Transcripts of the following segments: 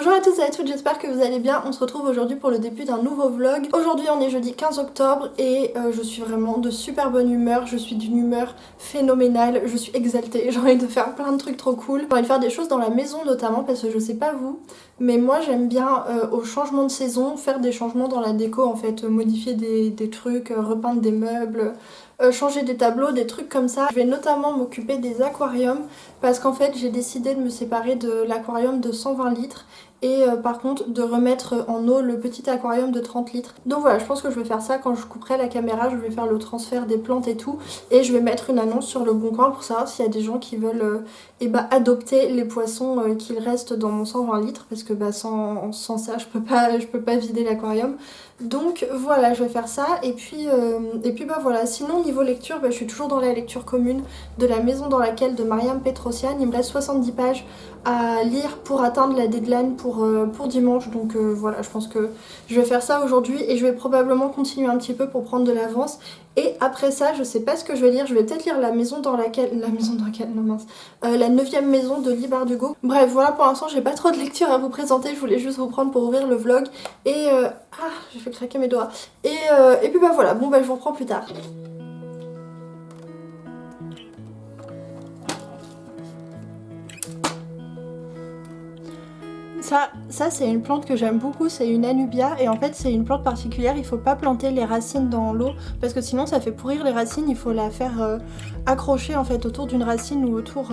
Bonjour à tous et à toutes, j'espère que vous allez bien. On se retrouve aujourd'hui pour le début d'un nouveau vlog. Aujourd'hui on est jeudi 15 octobre et je suis vraiment de super bonne humeur. Je suis d'une humeur phénoménale, je suis exaltée, j'ai envie de faire plein de trucs trop cool. J'ai envie de faire des choses dans la maison notamment parce que je sais pas vous, mais moi j'aime bien au changement de saison faire des changements dans la déco en fait, modifier des trucs, repeindre des meubles. Changer des tableaux, des trucs comme ça. Je vais notamment m'occuper des aquariums parce qu'en fait j'ai décidé de me séparer de l'aquarium de 120 litres et par contre de remettre en eau le petit aquarium de 30 litres. Donc voilà, je pense que je vais faire ça quand je couperai la caméra, je vais faire le transfert des plantes et tout et je vais mettre une annonce sur le bon coin pour savoir s'il y a des gens qui veulent adopter les poissons qu'il reste dans mon 120 litres parce que sans ça je peux pas vider l'aquarium. Donc voilà, je vais faire ça et puis voilà, sinon niveau lecture, je suis toujours dans la lecture commune de La maison dans laquelle de Mariam Petrosian. Il me reste 70 pages à lire pour atteindre la deadline pour dimanche, donc voilà, je pense que je vais faire ça aujourd'hui et je vais probablement continuer un petit peu pour prendre de l'avance. Et après ça, je sais pas ce que je vais lire, je vais peut-être lire La maison dans laquelle, non mince, la 9e maison de Lee Bardugo. Bref, voilà, pour l'instant j'ai pas trop de lecture à vous présenter, je voulais juste vous prendre pour ouvrir le vlog et j'ai fait craquer mes doigts. Et puis voilà, bon je vous reprends plus tard. Ça c'est une plante que j'aime beaucoup, c'est une Anubia et en fait c'est une plante particulière, il faut pas planter les racines dans l'eau parce que sinon ça fait pourrir les racines, il faut la faire accrocher en fait autour d'une racine ou autour...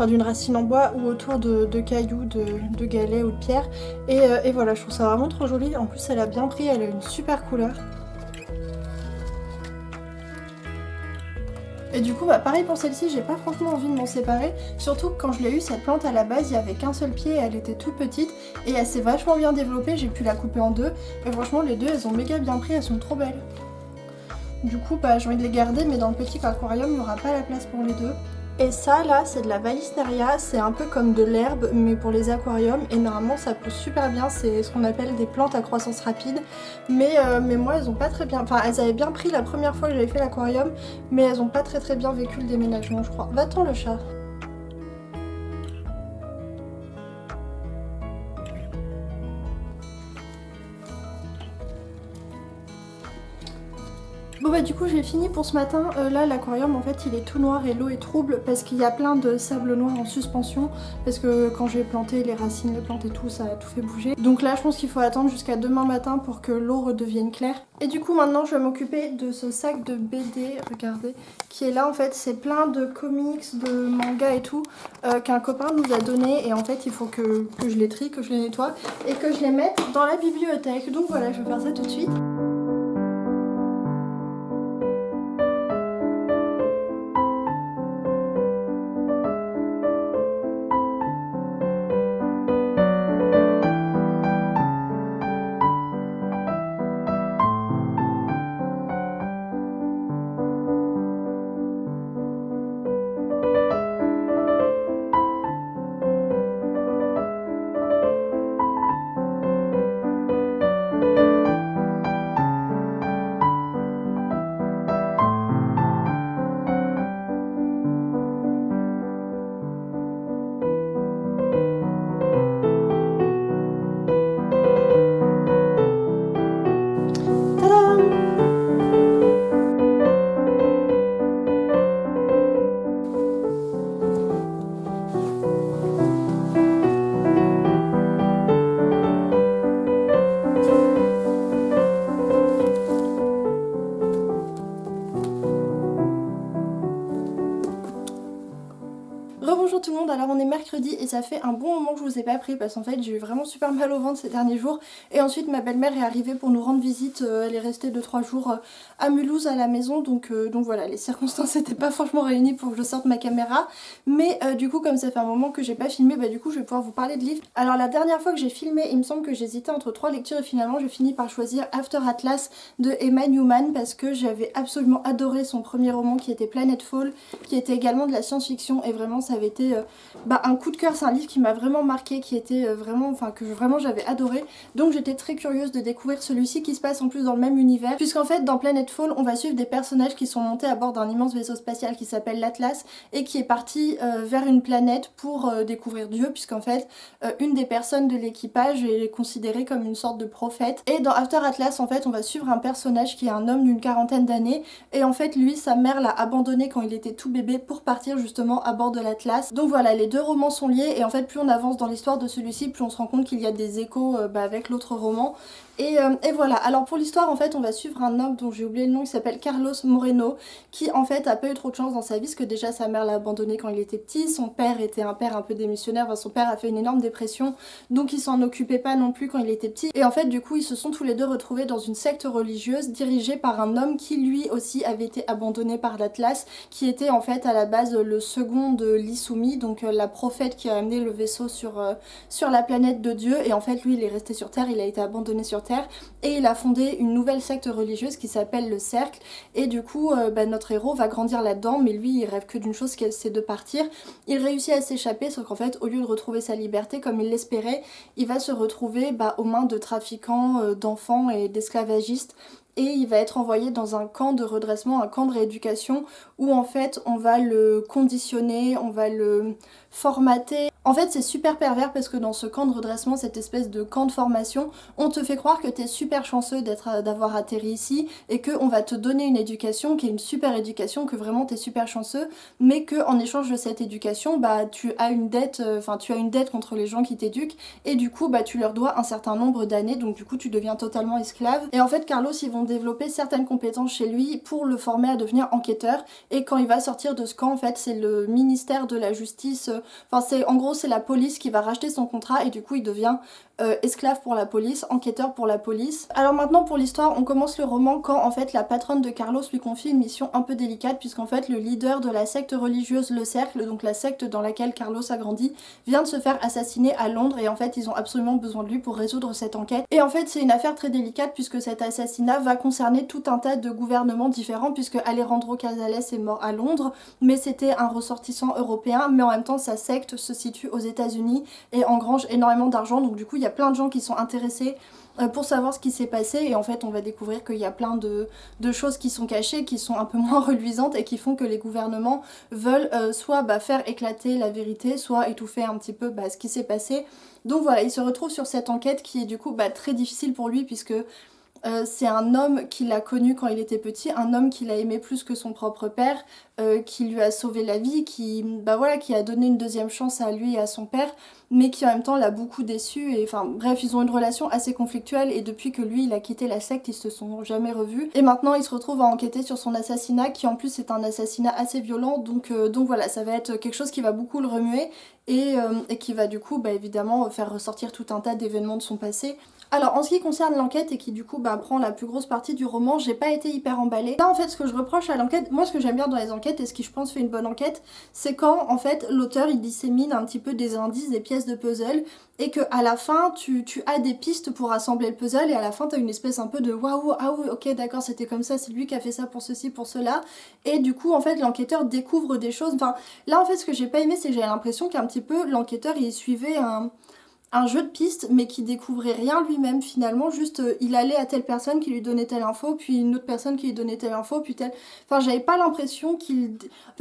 d'une racine en bois ou autour de cailloux, de galets ou de pierres et voilà, je trouve ça vraiment trop joli, en plus elle a bien pris, elle a une super couleur. Et du coup pareil pour celle-ci, j'ai pas franchement envie de m'en séparer, surtout que quand je l'ai eu cette plante à la base il y avait qu'un seul pied, elle était toute petite et elle s'est vachement bien développée, j'ai pu la couper en deux et franchement les deux elles ont méga bien pris, elles sont trop belles. Du coup j'ai envie de les garder mais dans le petit aquarium il n'y aura pas la place pour les deux. Et ça là c'est de la Vallisneria, c'est un peu comme de l'herbe mais pour les aquariums et normalement ça pousse super bien, c'est ce qu'on appelle des plantes à croissance rapide mais moi elles ont pas très bien, enfin elles avaient bien pris la première fois que j'avais fait l'aquarium mais elles ont pas très bien vécu le déménagement je crois. Va-t'en le chat. Bon du coup j'ai fini pour ce matin, là l'aquarium en fait il est tout noir et l'eau est trouble parce qu'il y a plein de sable noir en suspension parce que quand j'ai planté les racines, les plantes et tout ça a tout fait bouger. Donc là je pense qu'il faut attendre jusqu'à demain matin pour que l'eau redevienne claire. Et du coup maintenant je vais m'occuper de ce sac de BD, regardez, qui est là en fait, c'est plein de comics, de mangas et tout qu'un copain nous a donné et en fait il faut que je les trie, que je les nettoie et que je les mette dans la bibliothèque. Donc voilà, je vais faire ça tout de suite. Rebonjour tout le monde, alors on est mercredi et ça fait un bon moment que je vous ai pas pris parce qu'en fait j'ai eu vraiment super mal au ventre ces derniers jours et ensuite ma belle-mère est arrivée pour nous rendre visite, elle est restée 2-3 jours à Mulhouse à la maison donc voilà, les circonstances n'étaient pas franchement réunies pour que je sorte ma caméra mais du coup comme ça fait un moment que j'ai pas filmé, du coup je vais pouvoir vous parler de livres. Alors la dernière fois que j'ai filmé il me semble que j'hésitais entre 3 lectures et finalement j'ai fini par choisir After Atlas de Emma Newman parce que j'avais absolument adoré son premier roman qui était Planetfall, qui était également de la science-fiction et vraiment ça avait été un coup de cœur, c'est un livre qui m'a vraiment marqué, qui était vraiment, enfin que vraiment j'avais adoré. Donc j'étais très curieuse de découvrir celui-ci qui se passe en plus dans le même univers, puisqu'en fait dans Planetfall on va suivre des personnages qui sont montés à bord d'un immense vaisseau spatial qui s'appelle l'Atlas et qui est parti vers une planète pour découvrir Dieu, puisqu'en fait une des personnes de l'équipage est considérée comme une sorte de prophète. Et dans After Atlas en fait on va suivre un personnage qui est un homme d'une quarantaine d'années et en fait lui sa mère l'a abandonné quand il était tout bébé pour partir justement à bord de l'Atlas. Donc voilà, les deux romans sont liés et en fait plus on avance dans l'histoire de celui-ci, plus on se rend compte qu'il y a des échos avec l'autre roman. Et voilà, alors pour l'histoire en fait on va suivre un homme dont j'ai oublié le nom, il s'appelle Carlos Moreno, qui en fait a pas eu trop de chance dans sa vie parce que déjà sa mère l'a abandonné quand il était petit, son père était un père un peu démissionnaire, enfin, son père a fait une énorme dépression donc il s'en occupait pas non plus quand il était petit et en fait du coup ils se sont tous les deux retrouvés dans une secte religieuse dirigée par un homme qui lui aussi avait été abandonné par l'Atlas, qui était en fait à la base le second de l'Isumi, donc la prophète qui a amené le vaisseau sur la planète de Dieu et en fait lui il est resté sur Terre, il a été abandonné sur Terre et il a fondé une nouvelle secte religieuse qui s'appelle le Cercle et du coup notre héros va grandir là-dedans mais lui il rêve que d'une chose, c'est de partir. Il réussit à s'échapper sauf qu'en fait au lieu de retrouver sa liberté comme il l'espérait, il va se retrouver aux mains de trafiquants d'enfants et d'esclavagistes et il va être envoyé dans un camp de redressement, un camp de rééducation où en fait on va le conditionner, on va le formater. En fait c'est super pervers parce que dans ce camp de redressement, cette espèce de camp de formation, on te fait croire que t'es super chanceux d'avoir atterri ici et qu'on va te donner une éducation qui est une super éducation, que vraiment t'es super chanceux, mais que en échange de cette éducation, tu as une dette, contre les gens qui t'éduquent et du coup tu leur dois un certain nombre d'années, donc du coup tu deviens totalement esclave. Et en fait Carlos ils vont développer certaines compétences chez lui pour le former à devenir enquêteur et quand il va sortir de ce camp en fait c'est le ministère de la justice, en gros c'est la police qui va racheter son contrat et du coup il devient esclave pour la police, enquêteur pour la police. Alors maintenant pour l'histoire, on commence le roman quand en fait la patronne de Carlos lui confie une mission un peu délicate puisqu'en fait le leader de la secte religieuse Le Cercle, donc la secte dans laquelle Carlos a grandi, vient de se faire assassiner à Londres et en fait ils ont absolument besoin de lui pour résoudre cette enquête. Et en fait c'est une affaire très délicate puisque cet assassinat va concerner tout un tas de gouvernements différents puisque Alejandro Casales est mort à Londres mais c'était un ressortissant européen, mais en même temps sa secte se situe aux États-Unis et engrange énormément d'argent, donc du coup il y a plein de gens qui sont intéressés pour savoir ce qui s'est passé et en fait on va découvrir qu'il y a plein de choses qui sont cachées, qui sont un peu moins reluisantes et qui font que les gouvernements veulent soit faire éclater la vérité, soit étouffer un petit peu ce qui s'est passé. Donc voilà, il se retrouve sur cette enquête qui est du coup très difficile pour lui puisque c'est un homme qui l'a connu quand il était petit, un homme qu'il a aimé plus que son propre père, qui lui a sauvé la vie, qui a donné une deuxième chance à lui et à son père, mais qui en même temps l'a beaucoup déçu. Et enfin bref, ils ont une relation assez conflictuelle et depuis que lui il a quitté la secte, ils se sont jamais revus. Et maintenant il se retrouve à enquêter sur son assassinat, qui en plus est un assassinat assez violent, donc voilà, ça va être quelque chose qui va beaucoup le remuer et qui va du coup évidemment faire ressortir tout un tas d'événements de son passé. Alors en ce qui concerne l'enquête et qui du coup prend la plus grosse partie du roman, j'ai pas été hyper emballée. Là en fait ce que je reproche à l'enquête, moi ce que j'aime bien dans les enquêtes et ce qui je pense fait une bonne enquête, c'est quand en fait l'auteur il dissémine un petit peu des indices, des pièces de puzzle et que à la fin tu as des pistes pour assembler le puzzle et à la fin t'as une espèce un peu de waouh, ah oui ok d'accord c'était comme ça, c'est lui qui a fait ça pour ceci, pour cela, et du coup en fait l'enquêteur découvre des choses. Enfin là en fait ce que j'ai pas aimé c'est que j'ai l'impression qu'un petit peu l'enquêteur il suivait un jeu de pistes mais qui découvrait rien lui-même finalement, juste il allait à telle personne qui lui donnait telle info, puis une autre personne qui lui donnait telle info, puis telle... Enfin j'avais pas l'impression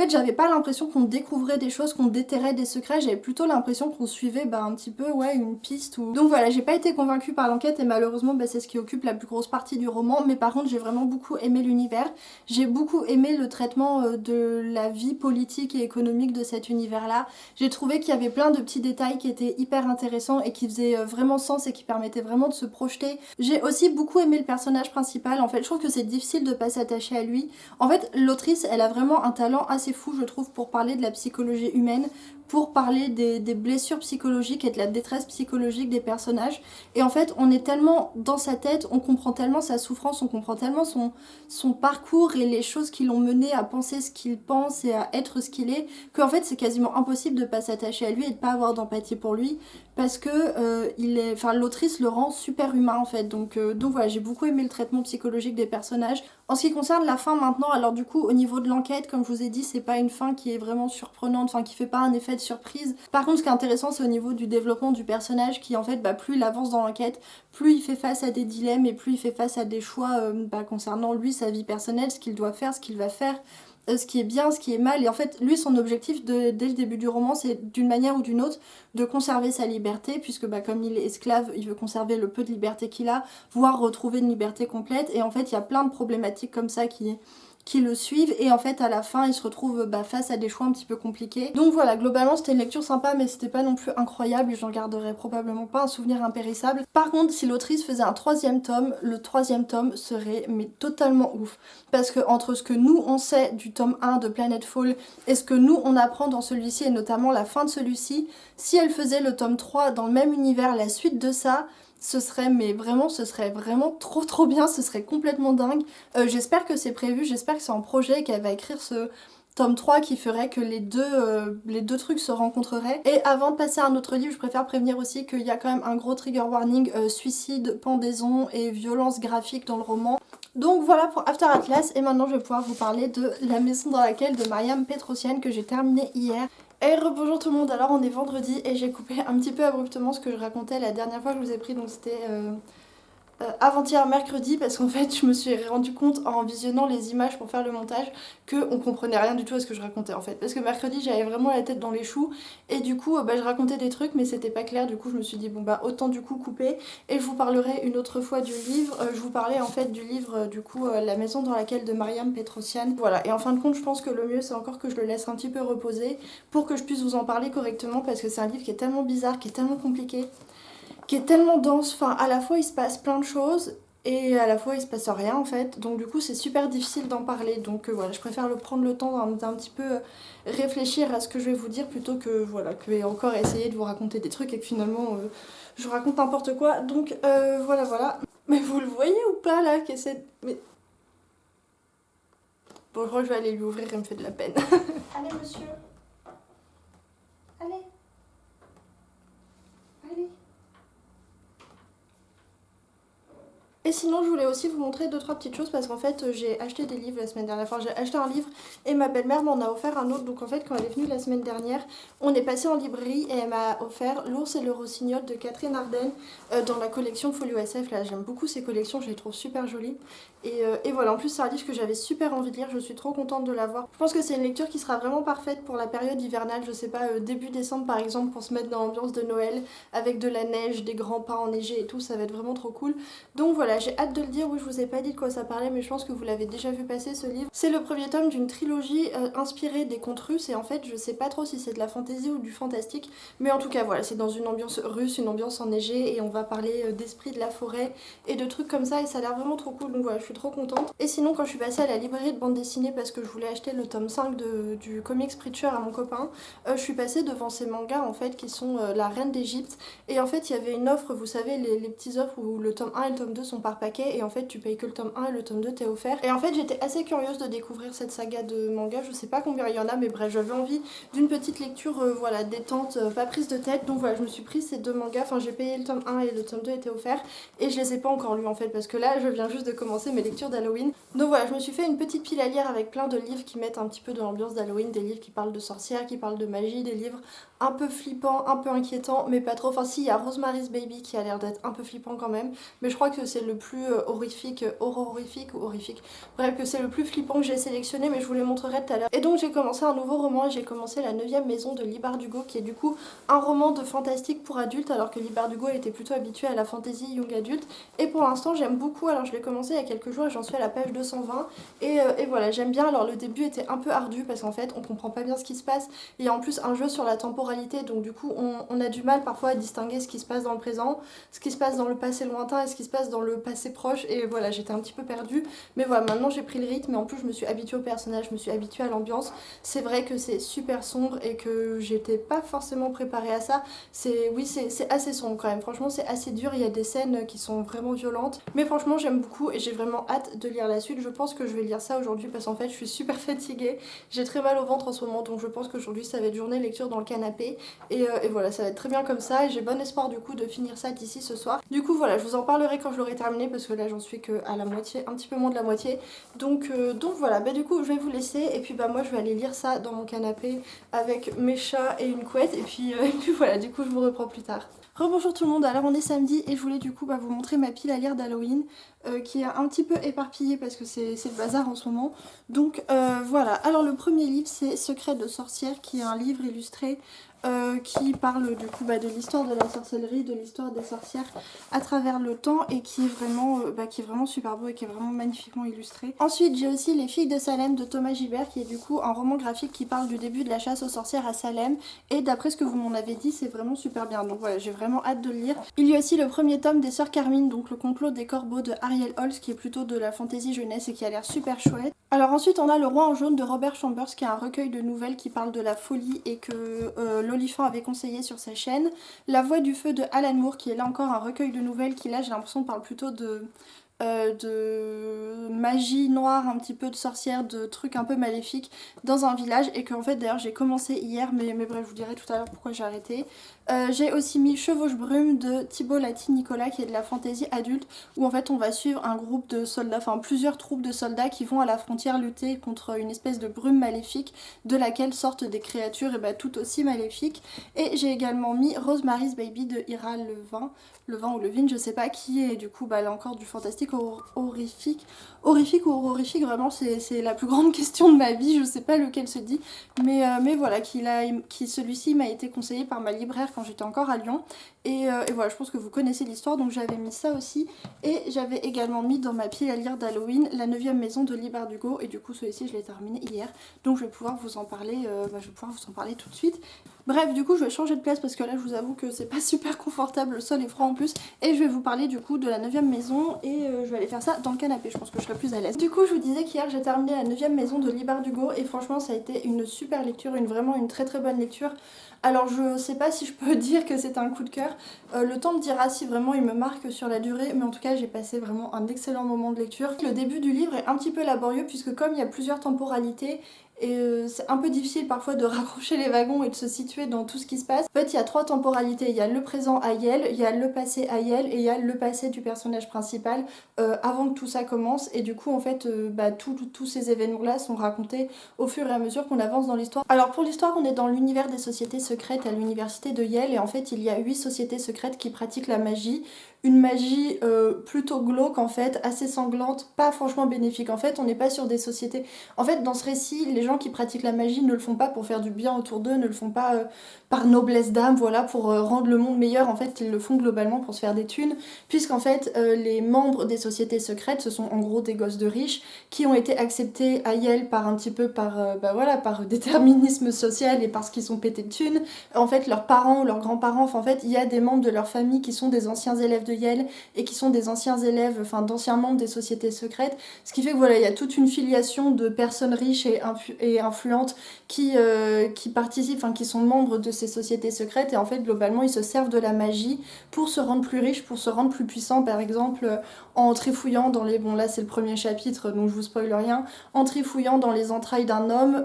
j'avais pas l'impression qu'on découvrait des choses, qu'on déterrait des secrets, j'avais plutôt l'impression qu'on suivait un petit peu une piste ou... Donc voilà, j'ai pas été convaincue par l'enquête et malheureusement c'est ce qui occupe la plus grosse partie du roman, mais par contre j'ai vraiment beaucoup aimé l'univers, j'ai beaucoup aimé le traitement de la vie politique et économique de cet univers là, j'ai trouvé qu'il y avait plein de petits détails qui étaient hyper intéressants et qui faisait vraiment sens et qui permettait vraiment de se projeter. J'ai aussi beaucoup aimé le personnage principal, en fait je trouve que c'est difficile de pas s'attacher à lui. En fait l'autrice elle a vraiment un talent assez fou je trouve pour parler de la psychologie humaine, pour parler des blessures psychologiques et de la détresse psychologique des personnages, et en fait on est tellement dans sa tête, on comprend tellement sa souffrance, on comprend tellement son parcours et les choses qui l'ont mené à penser ce qu'il pense et à être ce qu'il est, qu'en fait c'est quasiment impossible de pas s'attacher à lui et de pas avoir d'empathie pour lui, parce que l'autrice le rend super humain en fait, donc voilà, j'ai beaucoup aimé le traitement psychologique des personnages. En ce qui concerne la fin maintenant, alors du coup au niveau de l'enquête, comme je vous ai dit, c'est pas une fin qui est vraiment surprenante, enfin qui fait pas un effet de surprise. Par contre ce qui est intéressant c'est au niveau du développement du personnage qui en fait plus il avance dans l'enquête, plus il fait face à des dilemmes et plus il fait face à des choix concernant lui, sa vie personnelle, ce qu'il doit faire, ce qu'il va faire. Ce qui est bien, ce qui est mal, et en fait lui son objectif dès le début du roman c'est d'une manière ou d'une autre de conserver sa liberté puisque comme il est esclave il veut conserver le peu de liberté qu'il a, voire retrouver une liberté complète, et en fait il y a plein de problématiques comme ça qui le suivent et en fait à la fin il se retrouve face à des choix un petit peu compliqués. Donc voilà, globalement c'était une lecture sympa mais c'était pas non plus incroyable et j'en garderai probablement pas un souvenir impérissable. Par contre si l'autrice faisait un troisième tome, le troisième tome serait mais totalement ouf. Parce que entre ce que nous on sait du tome 1 de Planetfall et ce que nous on apprend dans celui-ci et notamment la fin de celui-ci, si elle faisait le tome 3 dans le même univers, la suite de ça, ce serait vraiment trop bien, ce serait complètement dingue. J'espère que c'est prévu, j'espère que c'est en projet et qu'elle va écrire ce tome 3 qui ferait que les deux trucs se rencontreraient. Et avant de passer à un autre livre, je préfère prévenir aussi qu'il y a quand même un gros trigger warning, suicide, pendaison et violence graphique dans le roman. Donc voilà pour After Atlas, et maintenant je vais pouvoir vous parler de La maison dans laquelle de Mariam Petrosian que j'ai terminé hier. Et rebonjour tout le monde, alors on est vendredi et j'ai coupé un petit peu abruptement ce que je racontais la dernière fois que je vous ai pris, donc c'était avant-hier mercredi, parce qu'en fait je me suis rendu compte en visionnant les images pour faire le montage qu'on comprenait rien du tout à ce que je racontais en fait, parce que mercredi j'avais vraiment la tête dans les choux et du coup je racontais des trucs mais c'était pas clair, du coup je me suis dit bon autant du coup couper, et je vous parlerai une autre fois du livre. Je vous parlais en fait du livre du coup La maison dans laquelle de Mariam Petrosian, voilà, et en fin de compte je pense que le mieux c'est encore que je le laisse un petit peu reposer pour que je puisse vous en parler correctement, parce que c'est un livre qui est tellement bizarre, qui est tellement compliqué, qui est tellement dense, enfin à la fois il se passe plein de choses et à la fois il se passe rien en fait, donc du coup c'est super difficile d'en parler, donc voilà, je préfère prendre le temps d'un petit peu réfléchir à ce que je vais vous dire plutôt que voilà, que encore essayer de vous raconter des trucs et que finalement je vous raconte n'importe quoi, donc voilà. Mais vous le voyez ou pas là, mais... Bon, je crois que je vais aller lui ouvrir, elle me fait de la peine. Allez monsieur. Allez. Allez. Et sinon je voulais aussi vous montrer 2-3 petites choses, parce qu'en fait j'ai acheté des livres la semaine dernière, enfin j'ai acheté un livre et ma belle-mère m'en a offert un autre, donc en fait quand elle est venue la semaine dernière on est passé en librairie et elle m'a offert L'ours et le rossignol de Catherine Arden dans la collection Folio SF. Là j'aime beaucoup ces collections, je les trouve super jolies et voilà, en plus c'est un livre que j'avais super envie de lire, je suis trop contente de l'avoir. Je pense que c'est une lecture qui sera vraiment parfaite pour la période hivernale, je sais pas, début décembre par exemple, pour se mettre dans l'ambiance de Noël avec de la neige, des grands pins enneigés et tout, ça va être vraiment trop cool. Donc voilà, j'ai hâte de le dire. Oui, je vous ai pas dit de quoi ça parlait, mais je pense que vous l'avez déjà vu passer ce livre. C'est le premier tome d'une trilogie inspirée des contes russes, et en fait je sais pas trop si c'est de la fantaisie ou du fantastique, mais en tout cas voilà, c'est dans une ambiance russe, une ambiance enneigée, et on va parler d'esprit de la forêt et de trucs comme ça, et ça a l'air vraiment trop cool, donc voilà, je suis trop contente. Et sinon quand je suis passée à la librairie de bande dessinée parce que je voulais acheter le tome 5 du Comics Preacher à mon copain, je suis passée devant ces mangas en fait qui sont La Reine d'Égypte, et en fait il y avait une offre, vous savez les petits offres où le tome 1 et le tome 2 sont par paquet, et en fait tu payes que le tome 1 et le tome 2 t'est offert. Et en fait j'étais assez curieuse de découvrir cette saga de manga, je sais pas combien il y en a mais bref, j'avais envie d'une petite lecture voilà, détente, pas prise de tête, donc voilà, je me suis pris ces deux mangas, enfin j'ai payé le tome 1 et le tome 2 était offert, et je les ai pas encore lus en fait parce que là je viens juste de commencer mes lectures d'Halloween. Donc voilà, je me suis fait une petite pile à lire avec plein de livres qui mettent un petit peu de l'ambiance d'Halloween, des livres qui parlent de sorcières, qui parlent de magie, des livres un peu flippants, un peu inquiétants, mais pas trop. Enfin si, il y a Rosemary's Baby qui a l'air d'être un peu flippant quand même, mais je crois que c'est le plus horrifique ou horrifique. Bref, que c'est le plus flippant que j'ai sélectionné, mais je vous les montrerai tout à l'heure. Et donc j'ai commencé un nouveau roman, j'ai commencé La 9e maison de Leigh Bardugo, qui est du coup un roman de fantastique pour adultes, alors que Leigh Bardugo était plutôt habituée à la fantasy young adulte. Et pour l'instant j'aime beaucoup, alors je l'ai commencé il y a quelques jours et j'en suis à la page 220. Et voilà, j'aime bien. Alors le début était un peu ardu parce qu'en fait on comprend pas bien ce qui se passe. Il y a en plus un jeu sur la temporalité, donc du coup on a du mal parfois à distinguer ce qui se passe dans le présent, ce qui se passe dans le passé lointain et ce qui se passe dans le passé proche. Et voilà, j'étais un petit peu perdue, mais voilà, maintenant j'ai pris le rythme et en plus je me suis habituée au personnage, je me suis habituée à l'ambiance. C'est vrai que c'est super sombre et que j'étais pas forcément préparée à ça. Oui, c'est assez sombre quand même, franchement c'est assez dur, il y a des scènes qui sont vraiment violentes, mais franchement j'aime beaucoup et j'ai vraiment hâte de lire la suite. Je pense que je vais lire ça aujourd'hui parce qu'en fait je suis super fatiguée, j'ai très mal au ventre en ce moment, donc je pense qu'aujourd'hui ça va être journée lecture dans le canapé et voilà, ça va être très bien comme ça, et j'ai bon espoir du coup de finir ça d'ici ce soir. Du coup voilà, je vous en parlerai quand je l'aurai terminé. terminé parce que là j'en suis que à la moitié, un petit peu moins de la moitié. Donc voilà, bah du coup je vais vous laisser et puis bah moi je vais aller lire ça dans mon canapé avec mes chats et une couette et puis voilà, du coup je vous reprends plus tard. Rebonjour tout le monde, alors on est samedi et je voulais du coup vous montrer ma pile à lire d'Halloween qui est un petit peu éparpillée parce que c'est le bazar en ce moment. Donc voilà, alors le premier livre c'est Secret de sorcière qui est un livre illustré qui parle du coup de l'histoire de la sorcellerie, de l'histoire des sorcières à travers le temps et qui est vraiment super beau et qui est vraiment magnifiquement illustré. Ensuite j'ai aussi Les filles de Salem de Thomas Gilbert qui est du coup un roman graphique qui parle du début de la chasse aux sorcières à Salem et d'après ce que vous m'en avez dit c'est vraiment super bien, donc voilà j'ai vraiment hâte de le lire. Il y a aussi le premier tome des Sœurs Carmine, donc le complot des corbeaux de Ariel Holz qui est plutôt de la fantaisie jeunesse et qui a l'air super chouette. Alors ensuite on a Le Roi en jaune de Robert Chambers qui est un recueil de nouvelles qui parle de la folie et que l'Olifant avait conseillé sur sa chaîne. La Voix du feu de Alan Moore qui est là encore un recueil de nouvelles qui là j'ai l'impression parle plutôt de magie noire, un petit peu de sorcière, de trucs un peu maléfiques dans un village et que en fait d'ailleurs j'ai commencé hier mais bref je vous dirai tout à l'heure pourquoi j'ai arrêté. J'ai aussi mis Chevauche Brume de Thibault Lati-Nicolas qui est de la fantaisie adulte où en fait on va suivre un groupe de soldats, enfin plusieurs troupes de soldats qui vont à la frontière lutter contre une espèce de brume maléfique de laquelle sortent des créatures et tout aussi maléfiques. Et j'ai également mis Rosemary's Baby de Ira Levin ou Levine je sais pas, qui est du coup là encore du fantastique horrifique ou horrifique, vraiment c'est la plus grande question de ma vie, je sais pas lequel se dit, mais voilà, celui-ci m'a été conseillé par ma libraire quand j'étais encore à Lyon et voilà, je pense que vous connaissez l'histoire donc j'avais mis ça aussi. Et j'avais également mis dans ma pile à lire d'Halloween La 9e maison de Lee Bardugo et du coup celui-ci je l'ai terminé hier donc je vais pouvoir vous en parler, tout de suite. Bref, du coup je vais changer de place parce que là je vous avoue que c'est pas super confortable, le sol est froid en plus et je vais vous parler du coup de La 9e maison et je vais aller faire ça dans le canapé, je pense que je serai plus à l'aise. Du coup je vous disais qu'hier j'ai terminé La 9e maison de Lee Bardugo et franchement ça a été une super lecture, vraiment une très très bonne lecture. Alors je sais pas si je peux dire que c'est un coup de cœur, le temps me dira si vraiment il me marque sur la durée, mais en tout cas j'ai passé vraiment un excellent moment de lecture. Le début du livre est un petit peu laborieux puisque comme il y a plusieurs temporalités, et c'est un peu difficile parfois de raccrocher les wagons et de se situer dans tout ce qui se passe. En fait il y a 3 temporalités, il y a le présent à Yale, il y a le passé à Yale et il y a le passé du personnage principal avant que tout ça commence et du coup en fait tous ces événements là sont racontés au fur et à mesure qu'on avance dans l'histoire. Alors pour l'histoire on est dans l'univers des sociétés secrètes à l'université de Yale et en fait il y a 8 sociétés secrètes qui pratiquent la magie. Une magie plutôt glauque en fait, assez sanglante, pas franchement bénéfique. En fait on n'est pas sur des sociétés... En fait dans ce récit, les gens qui pratiquent la magie ne le font pas pour faire du bien autour d'eux, ne le font pas par noblesse d'âme, voilà, pour rendre le monde meilleur. En fait ils le font globalement pour se faire des thunes, puisqu'en fait les membres des sociétés secrètes, ce sont en gros des gosses de riches qui ont été acceptés à Yale par un petit peu par déterminisme social et parce qu'ils sont pétés de thunes. En fait leurs parents ou leurs grands-parents, en fait il y a des membres de leur famille qui sont des anciens élèves de Yale et qui sont des anciens élèves, enfin d'anciens membres des sociétés secrètes, ce qui fait que voilà, il y a toute une filiation de personnes riches et influentes qui participent, enfin qui sont membres de ces sociétés secrètes et en fait globalement ils se servent de la magie pour se rendre plus riches, pour se rendre plus puissants, par exemple en trifouillant dans les... Bon là c'est le premier chapitre donc je vous spoil rien, en trifouillant dans les entrailles d'un homme,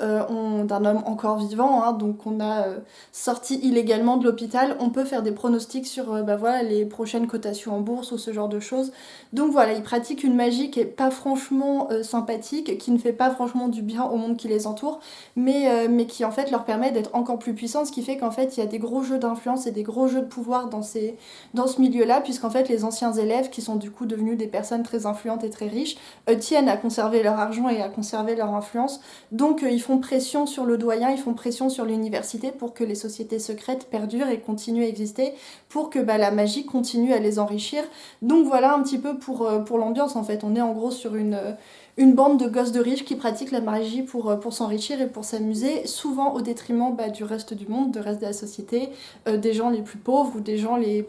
encore vivant, hein, donc on a sorti illégalement de l'hôpital, on peut faire des pronostics sur les prochaines cotations en bourse ou ce genre de choses. Donc voilà, ils pratiquent une magie qui est pas franchement sympathique, qui ne fait pas franchement du bien au monde qui les entoure, mais qui en fait leur permet d'être encore plus puissants, ce qui fait qu'en fait il y a des gros jeux d'influence et des gros jeux de pouvoir dans ce milieu-là, puisqu'en fait les anciens élèves, qui sont du coup devenus des personnes très influentes et très riches, tiennent à conserver leur argent et à conserver leur influence, donc ils font pression sur le doyen, ils font pression sur l'université pour que les sociétés secrètes perdurent et continuent à exister, pour que la magie continue à les enrichir. Donc voilà un petit peu pour l'ambiance en fait, on est en gros sur une bande de gosses de riches qui pratiquent la magie pour s'enrichir et pour s'amuser, souvent au détriment du reste du monde, du reste de la société, des gens les plus pauvres ou des gens les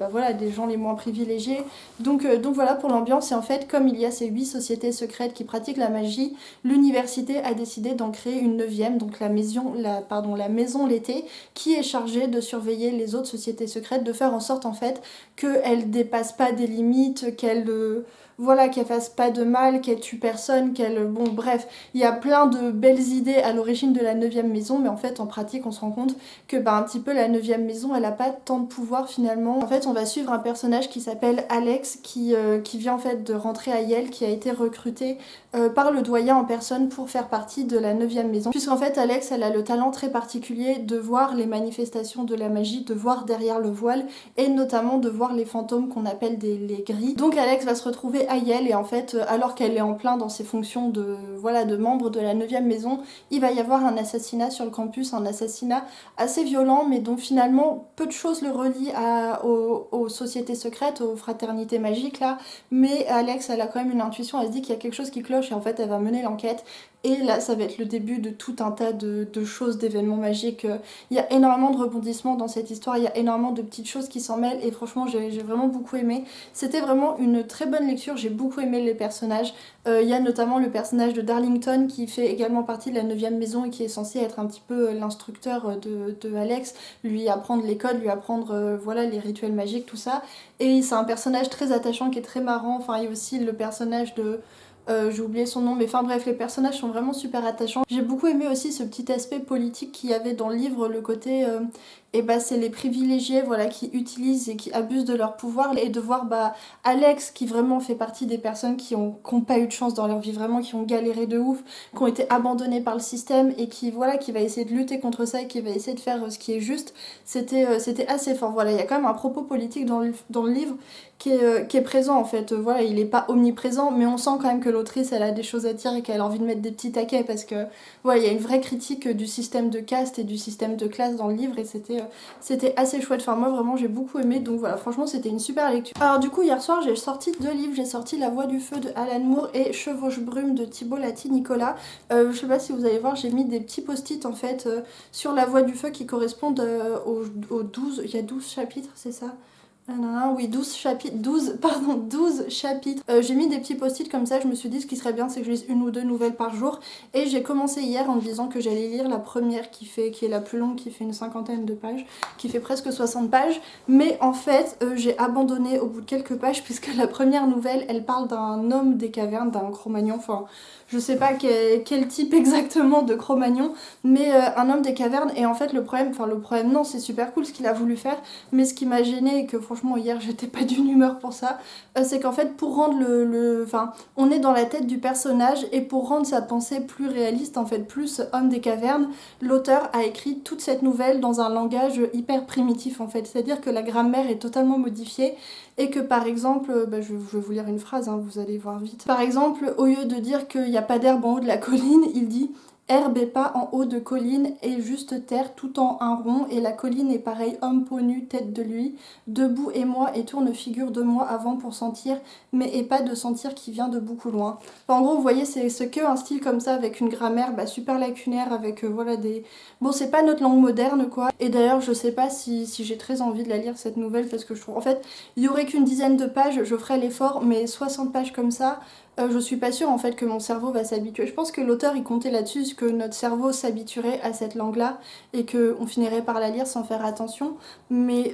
moins privilégiés. Donc voilà pour l'ambiance, et en fait comme il y a ces 8 sociétés secrètes qui pratiquent la magie, l'université a décidé d'en créer une 9e, donc la maison l'été, qui est chargée de surveiller les autres sociétés secrètes, de faire en sorte en fait qu'elles dépassent pas des limites, qu'elles fassent pas de mal, qu'elles tuent personne, bon bref, il y a plein de belles idées à l'origine de la 9e maison, mais en fait en pratique on se rend compte que un petit peu la 9e maison elle a pas tant de pouvoir finalement. En fait on va suivre un personnage qui s'appelle Alex qui vient en fait de rentrer à Yale, qui a été recruté par le doyen en personne pour faire partie de la 9e maison. Puisqu'en fait Alex elle a le talent très particulier de voir les manifestations de la magie, de voir derrière le voile et notamment de voir les fantômes qu'on appelle les gris. Donc Alex va se retrouver à Yale et en fait alors qu'elle est en plein dans ses fonctions de membre de la 9e maison, il va y avoir un assassinat sur le campus, un assassinat assez violent mais dont finalement peu de choses le relient aux sociétés secrètes, aux fraternités magiques là, mais Alex elle a quand même une intuition, elle se dit qu'il y a quelque chose qui cloche et en fait elle va mener l'enquête. Et là, ça va être le début de tout un tas de choses, d'événements magiques. Il y a énormément de rebondissements dans cette histoire, il y a énormément de petites choses qui s'en mêlent et franchement, j'ai vraiment beaucoup aimé. C'était vraiment une très bonne lecture, j'ai beaucoup aimé les personnages. Il y a notamment le personnage de Darlington qui fait également partie de la 9e maison et qui est censé être un petit peu l'instructeur de Alex, lui apprendre les codes, lui apprendre voilà, les rituels magiques, tout ça. Et c'est un personnage très attachant qui est très marrant. Enfin, il y a aussi le personnage de... j'ai oublié son nom, mais enfin bref, les personnages sont vraiment super attachants. J'ai beaucoup aimé aussi ce petit aspect politique qu'il y avait dans le livre, le côté c'est les privilégiés voilà, qui utilisent et qui abusent de leur pouvoir, et de voir Alex qui vraiment fait partie des personnes qui ont pas eu de chance dans leur vie, vraiment qui ont galéré de ouf, qui ont été abandonnées par le système et qui va essayer de lutter contre ça et qui va essayer de faire ce qui est juste. C'était assez fort. Voilà, il y a quand même un propos politique dans le livre qui est présent en fait. Voilà, il est pas omniprésent, mais on sent quand même que l'autrice elle a des choses à dire et qu'elle a envie de mettre des petits taquets parce que voilà, il y a une vraie critique du système de caste et du système de classe dans le livre et c'était assez chouette. Enfin moi vraiment j'ai beaucoup aimé, donc voilà, franchement c'était une super lecture. Alors du coup hier soir j'ai sorti 2 livres, j'ai sorti La Voix du Feu de Alan Moore et Chevauche Brume de Thibault Lati-Nicolas. Je sais pas si vous allez voir, j'ai mis des petits post-it en fait sur La Voix du Feu qui correspondent aux 12, il y a 12 chapitres, c'est ça? Oui, 12 chapitres, 12 chapitres. J'ai mis des petits post-it comme ça, je me suis dit ce qui serait bien c'est que je lise 1 ou 2 nouvelles par jour. Et j'ai commencé hier en me disant que j'allais lire la première qui est la plus longue, qui fait une 50aine de pages, qui fait presque 60 pages. Mais en fait, j'ai abandonné au bout de quelques pages puisque la première nouvelle, elle parle d'un homme des cavernes, d'un Cro-Magnon, enfin... Je sais pas quel type exactement de Cro-Magnon, mais un homme des cavernes. Et en fait le problème non, c'est super cool ce qu'il a voulu faire, mais ce qui m'a gênée et que franchement hier j'étais pas d'une humeur pour ça, c'est qu'en fait pour rendre on est dans la tête du personnage et pour rendre sa pensée plus réaliste, en fait plus homme des cavernes, l'auteur a écrit toute cette nouvelle dans un langage hyper primitif en fait, c'est-à-dire que la grammaire est totalement modifiée et que par exemple, je vais vous lire une phrase, hein, vous allez voir vite. Par exemple, au lieu de dire qu'il n'y a pas d'herbe en haut de la colline, il dit herbe et pas en haut de colline et juste terre tout en un rond et la colline est pareil homme peau nue tête de lui debout et moi et tourne figure de moi avant pour sentir mais et pas de sentir qui vient de beaucoup loin. Enfin, en gros vous voyez c'est ce que un style comme ça avec une grammaire super lacunaire avec voilà des... Bon c'est pas notre langue moderne quoi, et d'ailleurs je sais pas si j'ai très envie de la lire cette nouvelle parce que je trouve en fait il y aurait qu'une dizaine de pages, je ferais l'effort, mais 60 pages comme ça je suis pas sûre en fait que mon cerveau va s'habituer. Je pense que l'auteur il comptait là-dessus, que notre cerveau s'habituerait à cette langue-là et qu'on finirait par la lire sans faire attention. Mais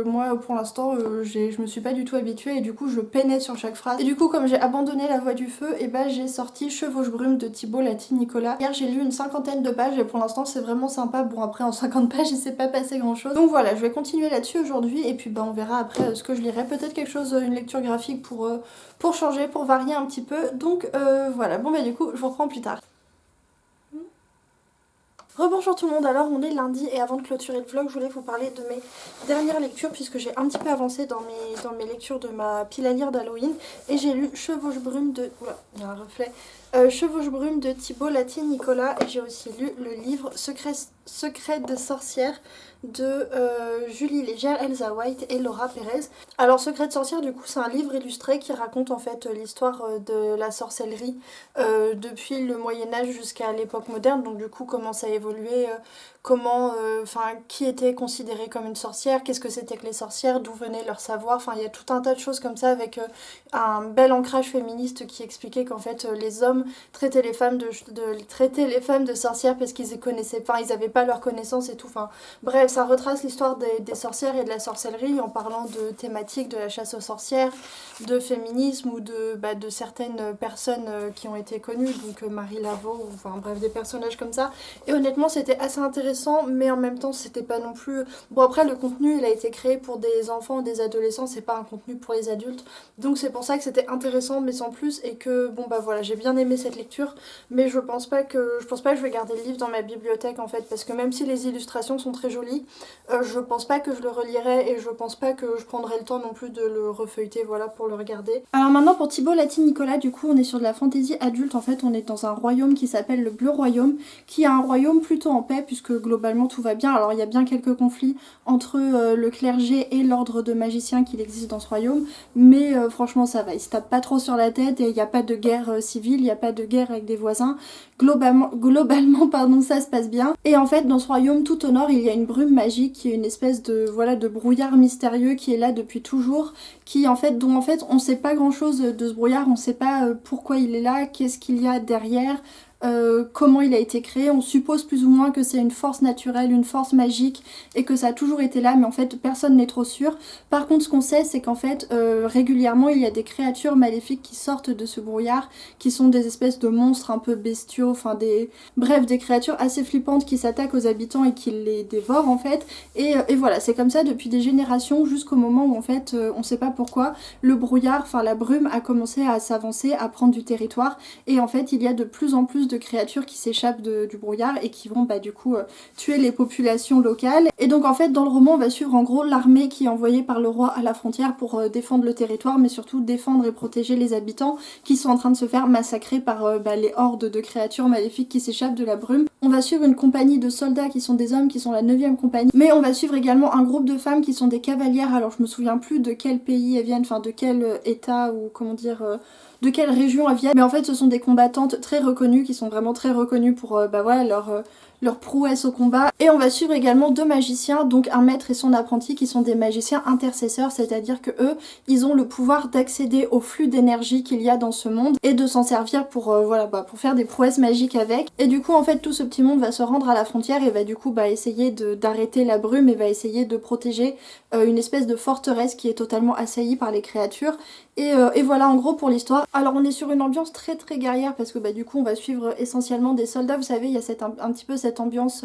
moi pour l'instant je me suis pas du tout habituée et du coup je peinais sur chaque phrase. Et du coup comme j'ai abandonné La Voix du Feu, et j'ai sorti Chevauche Brume de Thibault Lati-Nicolas. Hier j'ai lu une 50aine de pages et pour l'instant c'est vraiment sympa. Bon après en 50 pages il s'est pas passé grand chose. Donc voilà, je vais continuer là-dessus aujourd'hui et puis on verra après ce que je lirai. Peut-être quelque chose, une lecture graphique pour changer, pour varier un petit peu. Donc voilà, bon du coup je vous reprends plus tard. Rebonjour tout le monde, alors on est lundi et avant de clôturer le vlog je voulais vous parler de mes dernières lectures puisque j'ai un petit peu avancé dans mes lectures de ma pile à lire d'Halloween et j'ai lu Chevauche Brume de... Oula, il y a un reflet. Chevauche Brume de Thibault Lati-Nicolas et j'ai aussi lu le livre Secret de sorcière de Julie Légère, Elsa White et Laura Pérez. Alors Secret de sorcière du coup c'est un livre illustré qui raconte en fait l'histoire de la sorcellerie depuis le Moyen-Âge jusqu'à l'époque moderne, donc du coup comment ça a évolué, qui était considéré comme une sorcière, qu'est-ce que c'était que les sorcières, d'où venait leur savoir, enfin il y a tout un tas de choses comme ça avec un bel ancrage féministe qui expliquait qu'en fait les hommes traitaient les femmes de sorcières parce qu'ils connaissaient pas, ils avaient pas leur connaissance et tout, enfin bref ça retrace l'histoire des sorcières et de la sorcellerie en parlant de thématiques de la chasse aux sorcières, de féminisme ou de certaines personnes qui ont été connues, donc Marie Laveau, ou enfin bref, des personnages comme ça. Et honnêtement, c'était assez intéressant, mais en même temps, c'était pas non plus... Bon, après, le contenu, il a été créé pour des enfants ou des adolescents, c'est pas un contenu pour les adultes, donc c'est pour ça que c'était intéressant, mais sans plus, et que, bon bah voilà, j'ai bien aimé cette lecture, mais je pense pas que je vais garder le livre dans ma bibliothèque en fait, parce que même si les illustrations sont très jolies, je pense pas que je le relirai et je pense pas que je prendrai le temps non plus de le refeuilleter, voilà, pour le regarder. Alors maintenant pour Thibaut Latine-Nicolas, du coup on est sur de la fantasy adulte, en fait on est dans un royaume qui s'appelle le Bleu Royaume, qui est un royaume plutôt en paix puisque globalement tout va bien. Alors il y a bien quelques conflits entre le clergé et l'ordre de magiciens qu'il existe dans ce royaume, mais franchement ça va, ils se tapent pas trop sur la tête et il n'y a pas de guerre civile, il n'y a pas de guerre avec des voisins. Globalement pardon, ça se passe bien. Et en fait dans ce royaume tout au nord il y a une brume magique qui est une espèce de voilà de brouillard mystérieux qui est là depuis toujours, dont en fait on sait pas grand chose de ce brouillard, on sait pas pourquoi il est là, qu'est-ce qu'il y a derrière. Comment il a été créé, on suppose plus ou moins que c'est une force naturelle, une force magique et que ça a toujours été là, mais en fait personne n'est trop sûr. Par contre ce qu'on sait c'est qu'en fait régulièrement il y a des créatures maléfiques qui sortent de ce brouillard, qui sont des espèces de monstres un peu bestiaux, enfin des créatures assez flippantes qui s'attaquent aux habitants et qui les dévorent en fait. Et voilà, c'est comme ça depuis des générations jusqu'au moment où en fait on sait pas pourquoi le brouillard, enfin la brume a commencé à s'avancer, à prendre du territoire et en fait il y a de plus en plus de créatures qui s'échappent du brouillard et qui vont du coup tuer les populations locales. Et donc en fait dans le roman on va suivre en gros l'armée qui est envoyée par le roi à la frontière pour défendre le territoire, mais surtout défendre et protéger les habitants qui sont en train de se faire massacrer par les hordes de créatures maléfiques qui s'échappent de la brume. On va suivre une compagnie de soldats qui sont des hommes, qui sont la 9e compagnie, mais on va suivre également un groupe de femmes qui sont des cavalières. Alors je me souviens plus de quel pays elles viennent, enfin de quel état ou comment dire... de quelle région elles viennent, mais en fait ce sont des combattantes très reconnues, qui sont vraiment très reconnues pour leur prouesse au combat. Et on va suivre également 2 magiciens, donc un maître et son apprenti, qui sont des magiciens intercesseurs, c'est-à-dire que eux, ils ont le pouvoir d'accéder au flux d'énergie qu'il y a dans ce monde et de s'en servir pour pour faire des prouesses magiques avec. Et du coup en fait tout ce petit monde va se rendre à la frontière et va du coup essayer d'arrêter la brume et va essayer de protéger une espèce de forteresse qui est totalement assaillie par les créatures. Et voilà en gros pour l'histoire. Alors on est sur une ambiance très très guerrière parce que du coup on va suivre essentiellement des soldats. Vous savez, il y a un petit peu cette ambiance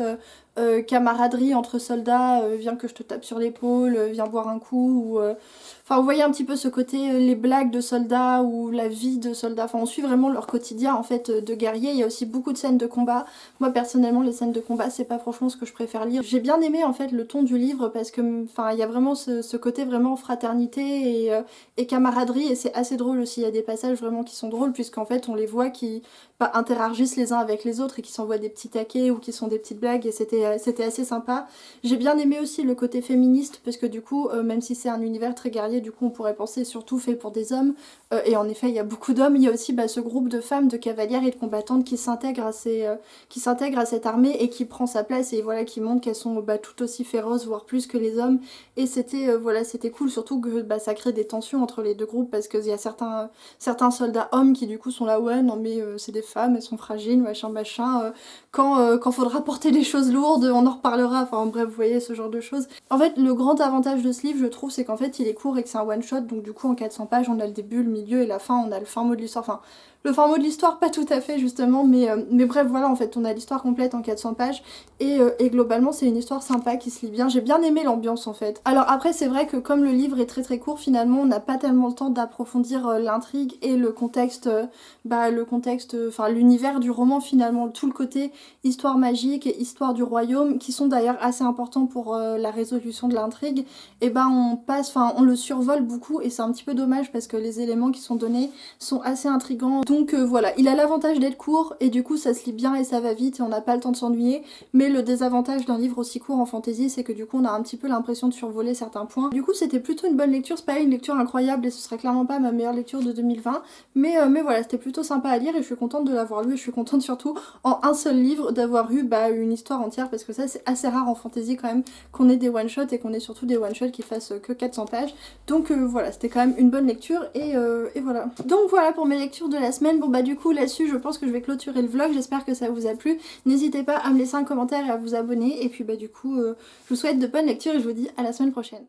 camaraderie entre soldats, viens que je te tape sur l'épaule, viens boire un coup, ou enfin vous voyez un petit peu ce côté, les blagues de soldats ou la vie de soldats, enfin on suit vraiment leur quotidien en fait de guerriers. Il y a aussi beaucoup de scènes de combat. Moi personnellement les scènes de combat c'est pas franchement ce que je préfère lire. J'ai bien aimé en fait le ton du livre parce que enfin il y a vraiment ce côté vraiment fraternité et camaraderie, et c'est assez drôle aussi. Il y a des passages vraiment qui sont drôles puisqu'en fait on les voit qui interagissent les uns avec les autres et qui s'envoient des petits taquets ou qui sont des petites blagues, et c'était assez sympa. J'ai bien aimé aussi le côté féministe parce que du coup même si c'est un univers très guerrier, du coup on pourrait penser surtout fait pour des hommes, et en effet il y a beaucoup d'hommes. Il y a aussi ce groupe de femmes, de cavalières et de combattantes qui s'intègrent à cette armée et qui prend sa place, et voilà qui montrent qu'elles sont tout aussi féroces voire plus que les hommes. Et c'était c'était cool, surtout que ça crée des tensions entre les deux groupes parce qu'il y a certains soldats hommes qui du coup sont là, ouais non mais c'est des femmes, elles sont fragiles, machin quand faudra porter les choses lourdes on en reparlera, enfin bref vous voyez ce genre de choses. En fait le grand avantage de ce livre je trouve c'est qu'en fait il est court et que c'est un one shot, donc du coup en 400 pages on a le début, le milieu et la fin, on a le fin mot de l'histoire, enfin le fin mot de l'histoire pas tout à fait justement, mais bref voilà en fait on a l'histoire complète en 400 pages et globalement c'est une histoire sympa qui se lit bien. J'ai bien aimé l'ambiance en fait. Alors après c'est vrai que comme le livre est très très court, finalement on n'a pas tellement le temps d'approfondir l'intrigue et le contexte, enfin l'univers du roman finalement, tout le côté histoire magique et histoire du royaume qui sont d'ailleurs assez importants pour la résolution de l'intrigue, et on le survole beaucoup et c'est un petit peu dommage parce que les éléments qui sont donnés sont assez intrigants. Donc voilà, il a l'avantage d'être court et du coup ça se lit bien et ça va vite et on n'a pas le temps de s'ennuyer, mais le désavantage d'un livre aussi court en fantasy c'est que du coup on a un petit peu l'impression de survoler certains points. Du coup c'était plutôt une bonne lecture, c'est pas une lecture incroyable et ce serait clairement pas ma meilleure lecture de 2020, mais voilà c'était plutôt sympa à lire et je suis contente de l'avoir lu, et je suis contente surtout en un seul livre d'avoir eu une histoire entière, parce que ça c'est assez rare en fantasy quand même qu'on ait des one shots et qu'on ait surtout des one shots qui fassent que 400 pages. Donc voilà, c'était quand même une bonne lecture et voilà. Donc voilà pour mes lectures de la semaine. semaine. Bon bah du coup là-dessus je pense que je vais clôturer le vlog, j'espère que ça vous a plu. N'hésitez pas à me laisser un commentaire et à vous abonner. Et puis bah du coup je vous souhaite de bonnes lectures et je vous dis à la semaine prochaine.